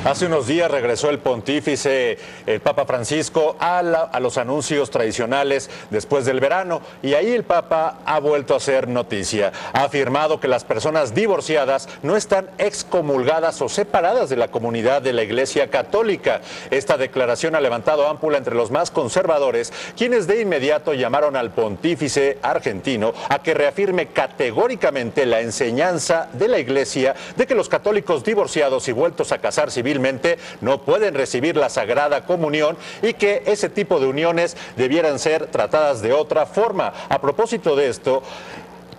Hace unos días regresó el pontífice, el Papa Francisco, a los anuncios tradicionales después del verano, y ahí el Papa ha vuelto a hacer noticia. Ha afirmado que las personas divorciadas no están excomulgadas o separadas de la comunidad de la Iglesia Católica. Esta declaración ha levantado ámpula entre los más conservadores, quienes de inmediato llamaron al pontífice argentino a que reafirme categóricamente la enseñanza de la Iglesia de que los católicos divorciados y vueltos a casar civilmente no pueden recibir la Sagrada Comunión y que ese tipo de uniones debieran ser tratadas de otra forma. A propósito de esto,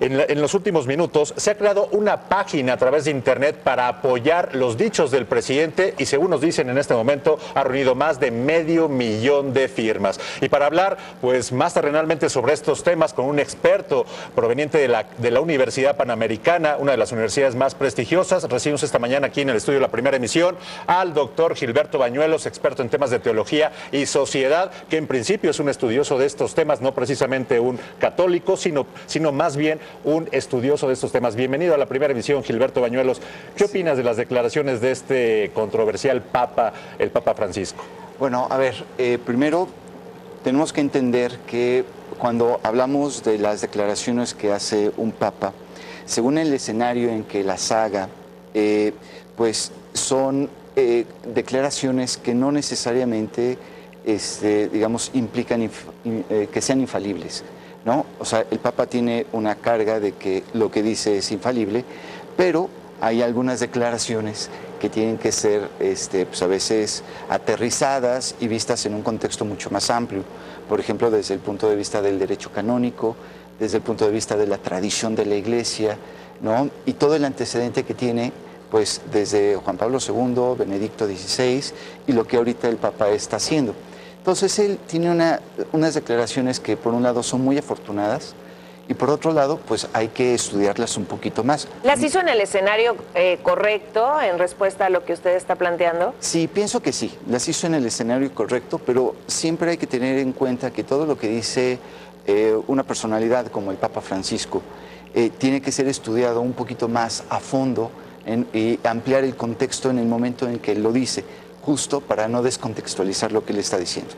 en los últimos minutos se ha creado una página a través de internet para apoyar los dichos del presidente y, según nos dicen en este momento, ha reunido más de 500,000 de firmas. Y para hablar pues más terrenalmente sobre estos temas con un experto proveniente de la Universidad Panamericana, una de las universidades más prestigiosas, recibimos esta mañana aquí en el estudio de La Primera Emisión al doctor Gilberto Bañuelos, experto en temas de teología y sociedad, que en principio es un estudioso de estos temas, no precisamente un católico, sino más bien un estudioso de estos temas. Bienvenido a La Primera Emisión, Gilberto Bañuelos. ¿Qué opinas de las declaraciones de este controversial Papa, el Papa Francisco? Bueno, a ver, primero tenemos que entender que cuando hablamos de las declaraciones que hace un Papa, según el escenario en que las haga, pues son declaraciones que no necesariamente, digamos, implican que sean infalibles, ¿no? O sea, el Papa tiene una carga de que lo que dice es infalible, pero hay algunas declaraciones que tienen que ser pues a veces aterrizadas y vistas en un contexto mucho más amplio. Por ejemplo, desde el punto de vista del derecho canónico, desde el punto de vista de la tradición de la Iglesia, ¿no? Y todo el antecedente que tiene, pues desde Juan Pablo II, Benedicto XVI y lo que ahorita el Papa está haciendo. Entonces él tiene unas declaraciones que por un lado son muy afortunadas y por otro lado pues hay que estudiarlas un poquito más. ¿Las hizo en el escenario correcto en respuesta a lo que usted está planteando? Sí, pienso que sí, las hizo en el escenario correcto, pero siempre hay que tener en cuenta que todo lo que dice una personalidad como el Papa Francisco tiene que ser estudiado un poquito más a fondo y ampliar el contexto en el momento en que lo dice, justo para no descontextualizar lo que él está diciendo.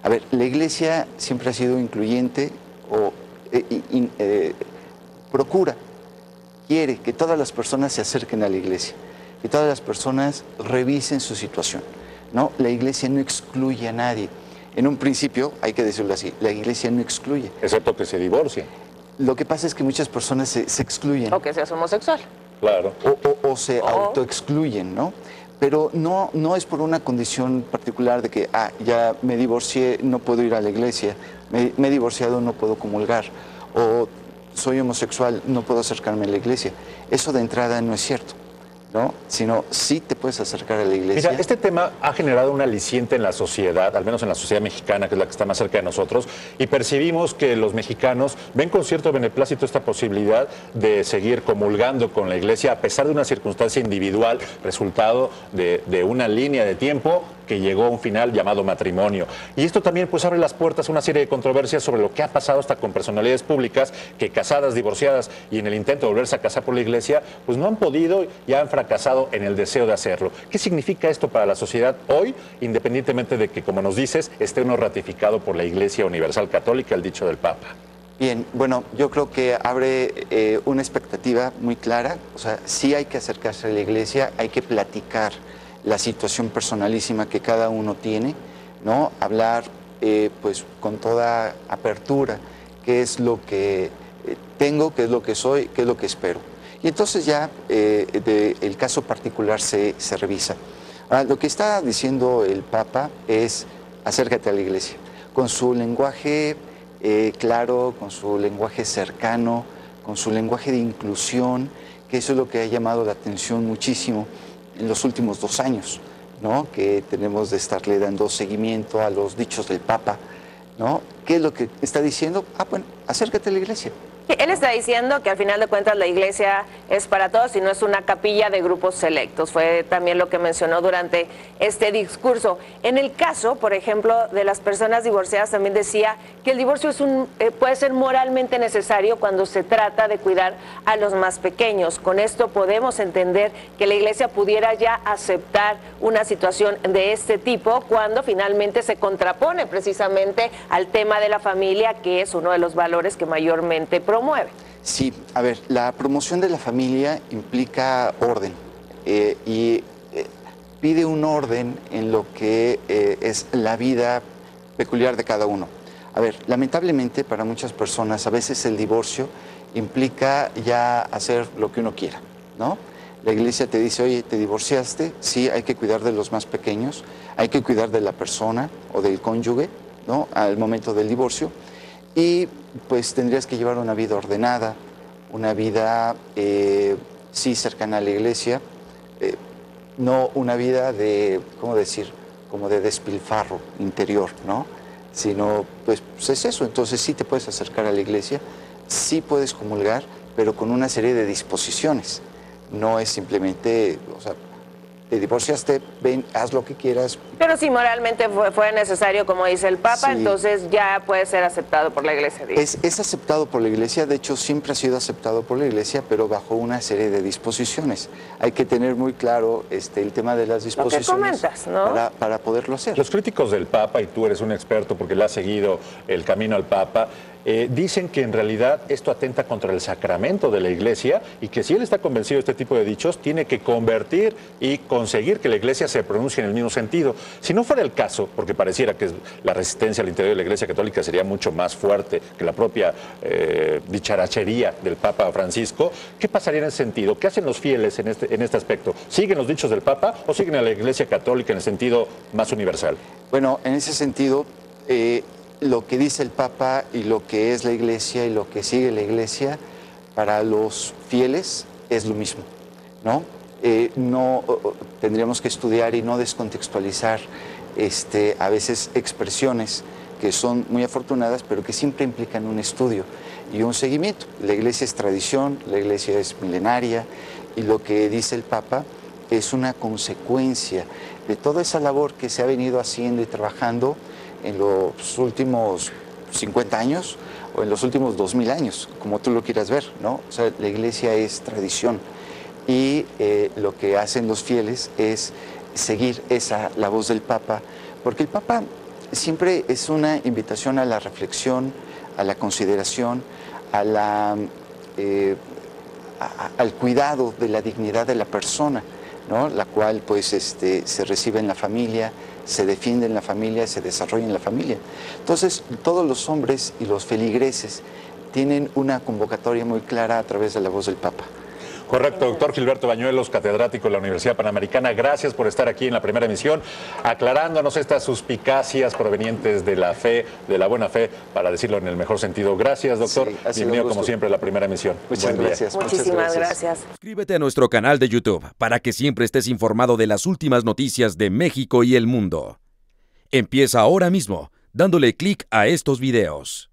A ver, la Iglesia siempre ha sido incluyente o quiere que todas las personas se acerquen a la Iglesia, que todas las personas revisen su situación, ¿no? La Iglesia no excluye a nadie. En un principio, hay que decirlo así, la Iglesia no excluye. Excepto que se divorcien. Lo que pasa es que muchas personas se excluyen. O que seas homosexual. Claro. O se autoexcluyen, ¿no? Pero no es por una condición particular de que, ya me divorcié, no puedo ir a la iglesia, me he divorciado, no puedo comulgar, o soy homosexual, no puedo acercarme a la iglesia. Eso de entrada no es cierto, ¿no? Sino sí te puedes acercar a la iglesia. Mira, este tema ha generado un aliciente en la sociedad, al menos en la sociedad mexicana, que es la que está más cerca de nosotros, y percibimos que los mexicanos ven con cierto beneplácito esta posibilidad de seguir comulgando con la iglesia, a pesar de una circunstancia individual, resultado de una línea de tiempo que llegó a un final llamado matrimonio. Y esto también pues abre las puertas a una serie de controversias sobre lo que ha pasado hasta con personalidades públicas que, casadas, divorciadas y en el intento de volverse a casar por la iglesia, pues no han podido y han fracasado en el deseo de hacerlo. ¿Qué significa esto para la sociedad hoy, independientemente de que, como nos dices, esté uno ratificado por la Iglesia Universal Católica, el dicho del Papa? Bien, bueno, yo creo que abre una expectativa muy clara. O sea, sí hay que acercarse a la iglesia, hay que platicar la situación personalísima que cada uno tiene, ¿no? Hablar pues con toda apertura, qué es lo que tengo, qué es lo que soy, qué es lo que espero. Y entonces ya el caso particular se revisa. Ahora, lo que está diciendo el Papa es acércate a la iglesia, con su lenguaje claro, con su lenguaje cercano, con su lenguaje de inclusión, que eso es lo que ha llamado la atención muchísimo en los últimos 2 años, ¿no? Que tenemos de estarle dando seguimiento a los dichos del Papa, ¿no? ¿Qué es lo que está diciendo? Bueno, acércate a la iglesia. Él está diciendo que al final de cuentas la iglesia es para todos y no es una capilla de grupos selectos. Fue también lo que mencionó durante este discurso. En el caso, por ejemplo, de las personas divorciadas, también decía que el divorcio puede ser moralmente necesario cuando se trata de cuidar a los más pequeños. Con esto podemos entender que la Iglesia pudiera ya aceptar una situación de este tipo cuando finalmente se contrapone precisamente al tema de la familia, que es uno de los valores que mayormente promueve. Sí, a ver, la promoción de la familia implica orden y pide un orden en lo que es la vida peculiar de cada uno. A ver, lamentablemente para muchas personas a veces el divorcio implica ya hacer lo que uno quiera, ¿no? La Iglesia te dice, oye, te divorciaste, sí, hay que cuidar de los más pequeños, hay que cuidar de la persona o del cónyuge, ¿no? Al momento del divorcio. Y pues tendrías que llevar una vida ordenada, una vida, sí, cercana a la Iglesia, no una vida de, ¿cómo decir?, como de despilfarro interior, ¿no? Sino, pues es eso. Entonces sí te puedes acercar a la Iglesia, sí puedes comulgar, pero con una serie de disposiciones. No es simplemente, o sea, te divorciaste, ven, haz lo que quieras. Pero si moralmente fue necesario, como dice el Papa, sí, entonces ya puede ser aceptado por la Iglesia. Es aceptado por la Iglesia, de hecho siempre ha sido aceptado por la Iglesia, pero bajo una serie de disposiciones. Hay que tener muy claro el tema de las disposiciones. Lo que comentas, ¿no? Para poderlo hacer. Los críticos del Papa, y tú eres un experto porque le has seguido el camino al Papa, dicen que en realidad esto atenta contra el sacramento de la Iglesia y que si él está convencido de este tipo de dichos, tiene que convertir y conseguir que la Iglesia se pronuncie en el mismo sentido. Si no fuera el caso, porque pareciera que la resistencia al interior de la Iglesia Católica sería mucho más fuerte que la propia dicharachería del Papa Francisco, ¿qué pasaría en ese sentido? ¿Qué hacen los fieles en este aspecto? ¿Siguen los dichos del Papa o siguen a la Iglesia Católica en el sentido más universal? Bueno, en ese sentido, lo que dice el Papa y lo que es la Iglesia y lo que sigue la Iglesia, para los fieles es lo mismo, ¿no? No tendríamos que estudiar y no descontextualizar a veces expresiones que son muy afortunadas, pero que siempre implican un estudio y un seguimiento. La Iglesia es tradición, la Iglesia es milenaria y lo que dice el Papa es una consecuencia de toda esa labor que se ha venido haciendo y trabajando en los últimos 50 años o en los últimos 2000 años, como tú lo quieras ver, ¿no? O sea, la Iglesia es tradición y lo que hacen los fieles es seguir la voz del Papa, porque el Papa siempre es una invitación a la reflexión, a la consideración, al cuidado de la dignidad de la persona, ¿no? La cual pues se recibe en la familia, se defiende en la familia, se desarrolla en la familia. Entonces, todos los hombres y los feligreses tienen una convocatoria muy clara a través de la voz del Papa. Correcto, doctor Gilberto Bañuelos, catedrático de la Universidad Panamericana. Gracias por estar aquí en la primera emisión, aclarándonos estas suspicacias provenientes de la fe, de la buena fe, para decirlo en el mejor sentido. Gracias, doctor. Sí, bienvenido, como siempre, a la primera emisión. Muchas gracias. Muchísimas gracias. Suscríbete a nuestro canal de YouTube para que siempre estés informado de las últimas noticias de México y el mundo. Empieza ahora mismo, dándole clic a estos videos.